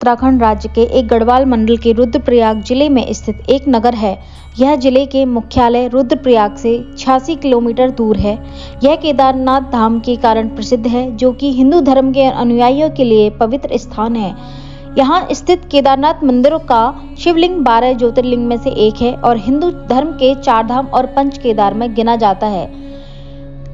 उत्तराखंड राज्य के एक गढ़वाल मंडल के रुद्रप्रयाग जिले में स्थित एक नगर है। यह जिले के मुख्यालय रुद्रप्रयाग से 86 किलोमीटर दूर है। यह केदारनाथ धाम के कारण प्रसिद्ध है, जो कि हिंदू धर्म के अनुयायियों के लिए पवित्र स्थान है। यहाँ स्थित केदारनाथ मंदिरों का शिवलिंग 12 ज्योतिर्लिंग में से एक है और हिंदू धर्म के 4 धाम और 5 केदार में गिना जाता है।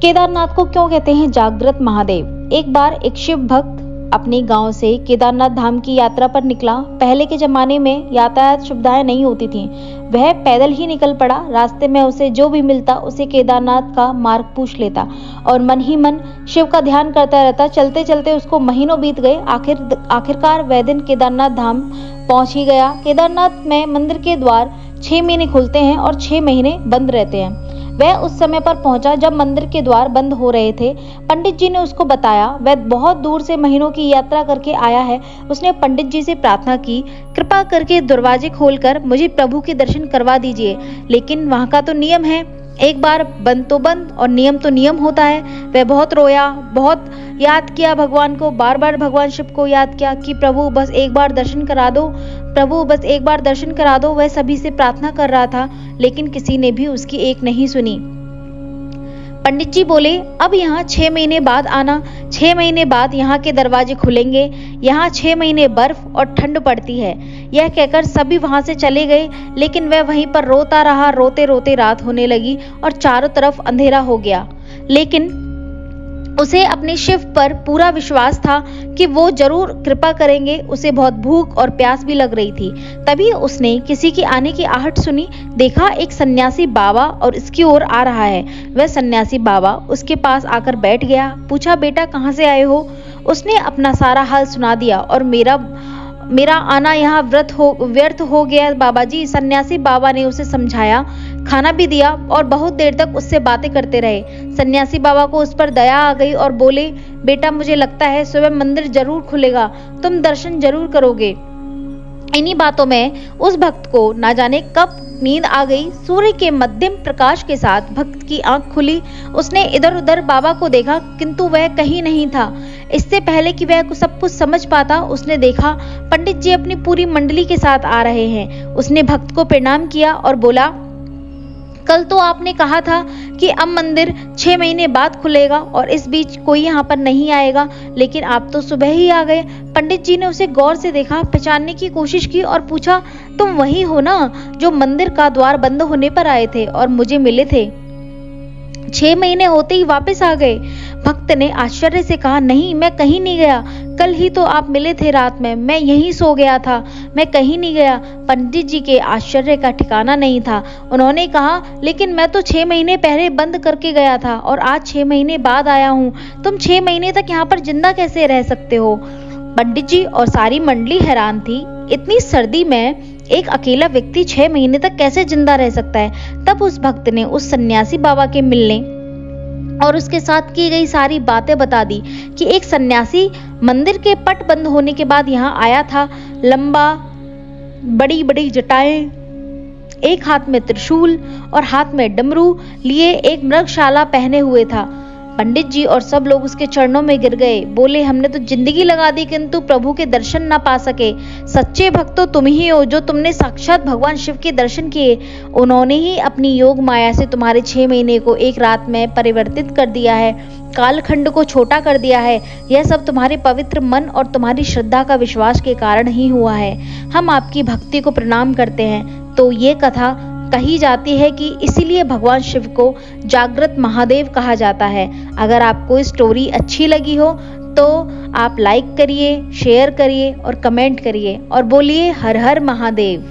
केदारनाथ को क्यों कहते हैं जागृत महादेव? एक बार एक शिव भक्त अपने गांव से केदारनाथ धाम की यात्रा पर निकला। पहले के जमाने में यातायात सुविधाएं नहीं होती थीं। वह पैदल ही निकल पड़ा। रास्ते में उसे जो भी मिलता उसे केदारनाथ का मार्ग पूछ लेता और मन ही मन शिव का ध्यान करता रहता। चलते चलते उसको महीनों बीत गए। आखिरकार वह दिन केदारनाथ धाम पहुंच ही गया। केदारनाथ में मंदिर के द्वार 6 महीने खुलते हैं और 6 महीने बंद रहते हैं। वह उस समय पर पहुंचा जब मंदिर के द्वार बंद हो रहे थे। पंडित जी ने उसको बताया। वह बहुत दूर से महीनों की यात्रा करके आया है। उसने पंडित जी से प्रार्थना की, कृपा करके दरवाजे खोलकर मुझे प्रभु के दर्शन करवा दीजिए। लेकिन वहां का तो नियम है, एक बार बंद तो बंद और नियम तो नियम होता है। वह बहुत रोया, बहुत याद किया भगवान को, बार बार भगवान शिव को याद किया कि प्रभु बस एक बार दर्शन करा दो, प्रभु बस एक बार दर्शन करा दो। वह सभी से प्रार्थना कर रहा था, लेकिन किसी ने भी उसकी एक नहीं सुनी। पंडित जी बोले, अब यहाँ 6 महीने बाद आना। 6 महीने बाद यहाँ के दरवाजे खुलेंगे। यहाँ 6 महीने बर्फ और ठंड पड़ती है। यह कहकर सभी वहां से चले गए, लेकिन वह वहीं पर रोता रहा। रोते रोते रात होने लगी और चारों तरफ अंधेरा हो गया। लेकिन उसे अपने शिव पर पूरा विश्वास था कि वो जरूर कृपा करेंगे। उसे बहुत भूख और प्यास भी लग रही थी। तभी उसने किसी की आने की आहट सुनी। देखा एक सन्यासी बाबा और इसकी ओर आ रहा है। वह सन्यासी बाबा उसके पास आकर बैठ गया। पूछा, बेटा कहाँ से आए हो? उसने अपना सारा हाल सुना दिया और मेरा आना यहाँ व्यर्थ हो गया बाबा जी। सन्यासी बाबा ने उसे समझाया, खाना भी दिया और बहुत देर तक उससे बातें करते रहे। सन्यासी बाबा को उस पर दया आ गई और बोले, बेटा मुझे लगता है सुबह मंदिर जरूर खुलेगा, तुम दर्शन जरूर करोगे। इन्हीं बातों में उस भक्त को ना जाने कब नींद आ गई। सूर्य के मध्यम प्रकाश के साथ भक्त की आंख खुली। उसने इधर उधर बाबा को देखा, किंतु वह कहीं नहीं था। इससे पहले कि वह सब कुछ समझ पाता, उसने देखा पंडित जी अपनी पूरी मंडली के साथ आ रहे हैं। उसने भक्त को प्रणाम किया और बोला, कल तो आपने कहा था कि अब मंदिर 6 महीने बाद खुलेगा और इस बीच कोई यहाँ पर नहीं आएगा, लेकिन आप तो सुबह ही आ गए। पंडित जी ने उसे गौर से देखा, पहचानने की कोशिश की और पूछा, तुम वही हो ना जो मंदिर का द्वार बंद होने पर आए थे और मुझे मिले थे? 6 महीने होते ही वापस आ गए। भक्त ने आश्चर्य से कहा, नहीं मैं कहीं नहीं गया। कल ही तो आप मिले थे रात में, मैं यहीं सो गया था, मैं कहीं नहीं गया। पंडित जी के आश्चर्य का ठिकाना नहीं था। उन्होंने कहा, लेकिन मैं तो 6 महीने पहले बंद करके गया था और आज 6 महीने बाद आया हूँ। तुम 6 महीने तक यहाँ पर जिंदा कैसे रह सकते हो? पंडित जी और सारी मंडली हैरान थी। इतनी सर्दी में एक अकेला व्यक्ति 6 महीने तक कैसे जिंदा रह सकता है? तब उस भक्त ने उस सन्यासी बाबा के मिलने और उसके साथ की गई सारी बातें बता दी कि एक सन्यासी मंदिर के पट बंद होने के बाद यहाँ आया था। लंबा, बड़ी बड़ी जटाएं, एक हाथ में त्रिशूल और हाथ में डमरू लिए एक मृगशाला पहने हुए था। पंडित जी और सब लोग उसके चरणों में गिर गए। बोले, हमने तो जिंदगी लगा दी किंतु प्रभु के दर्शन ना पा सके। सच्चे भक्त तो तुम ही हो जो तुमने साक्षात भगवान शिव के दर्शन किए। उन्होंने ही अपनी योग माया से तुम्हारे 6 महीने को एक रात में परिवर्तित कर दिया है, कालखंड को छोटा कर दिया है। यह सब तुम्हारे पवित्र मन और तुम्हारी श्रद्धा का विश्वास के कारण ही हुआ है। हम आपकी भक्ति को प्रणाम करते हैं। तो ये कथा कही जाती है कि इसीलिए भगवान शिव को जागृत महादेव कहा जाता है। अगर आपको स्टोरी अच्छी लगी हो तो आप लाइक करिए, शेयर करिए और कमेंट करिए और बोलिए हर हर महादेव।